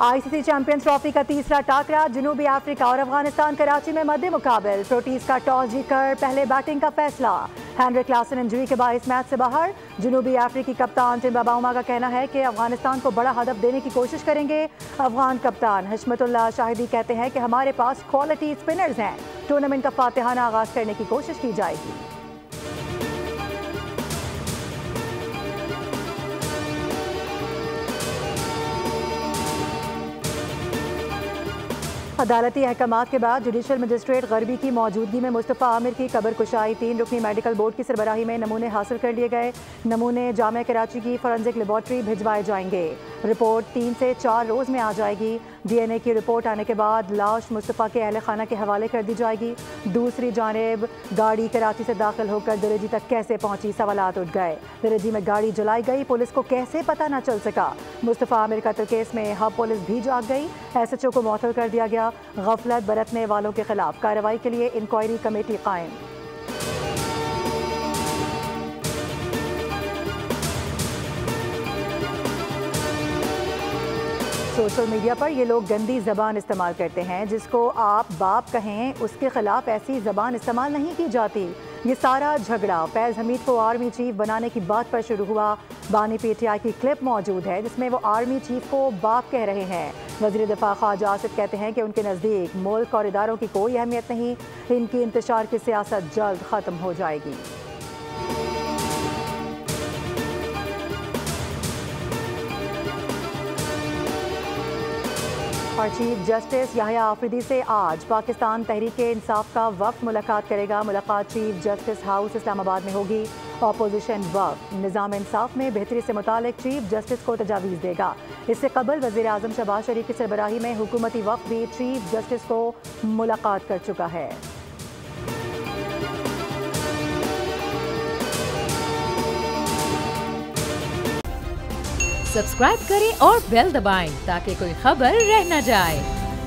ICC champions trophy का तीसरा टाकरा जनूबी अफ्रीका और अफगानिस्तान कराची में मध्य मुकाबल। प्रोटीज का टॉस जीतकर पहले बैटिंग का फैसला। हेनरी क्लासन इंजरी के बायस मैच से बाहर। जनूबी अफ्रीकी कप्तान टिम्बा बाउमा का कहना है कि अफगानिस्तान को बड़ा हदफ देने की कोशिश करेंगे। अफगान कप्तान हशमतुल्लाह शाहिदी कहते हैं कि हमारे पास क्वालिटी स्पिनर्स हैं। टूर्नामेंट का फातिहाना आगाज करने की कोशिश की जाएगी। अदालती अहकामात के बाद जुडिशल मजिस्ट्रेट गरबी की मौजूदगी में मुस्तफ़ा आमिर की कब्र कुशाई। 3 रुकनी मेडिकल बोर्ड की सरबराही में नमूने हासिल कर लिए गए। नमूने जामिया कराची की फॉरेंसिक लेबॉर्ट्री भिजवाए जाएंगे। रिपोर्ट 3 से 4 रोज में आ जाएगी। DNA की रिपोर्ट आने के बाद लाश मुस्तफ़ा के अहल खाना के हवाले कर दी जाएगी। दूसरी जानिब गाड़ी कराची से दाखिल होकर दिरेजी तक कैसे पहुंची, सवालात उठ गए। दिरेजी में गाड़ी जलाई गई, पुलिस को कैसे पता न चल सका। मुस्तफ़ा आमिर कत्ल केस में हब पुलिस भी जाग गई। SHO को मुअत्तल कर दिया गया। गफलत बरतने वालों के खिलाफ कार्रवाई के लिए इंक्वायरी कमेटी कायम। सोशल मीडिया पर ये लोग गंदी ज़बान इस्तेमाल करते हैं। जिसको आप बाप कहें उसके खिलाफ ऐसी ज़बान इस्तेमाल नहीं की जाती। ये सारा झगड़ा फैज़ हमीद को आर्मी चीफ बनाने की बात पर शुरू हुआ। बानी PTI की क्लिप मौजूद है जिसमें वो आर्मी चीफ को बाप कह रहे हैं। वज़ीर दिफा ख्वाजा आसिफ कहते हैं कि उनके नज़दीक मुल्क और इदारों की कोई अहमियत नहीं। इनकी इंतशार की सियासत जल्द ख़त्म हो जाएगी। और चीफ जस्टिस याहिया आफरीदी से आज पाकिस्तान तहरीक-ए-इंसाफ का वफ़द मुलाकात करेगा। मुलाकात चीफ जस्टिस हाउस इस्लामाबाद में होगी। अपोजिशन वफ़द निज़ाम इंसाफ में बेहतरी से मुतालिक चीफ जस्टिस को तजावीज़ देगा। इससे कबल वज़ीर आज़म शहबाज शरीफ की सरबराही में हुकूमती वफ़द भी चीफ जस्टिस को मुलाकात कर चुका है। सब्सक्राइब करें और बेल दबाएं ताकि कोई खबर रह न जाए।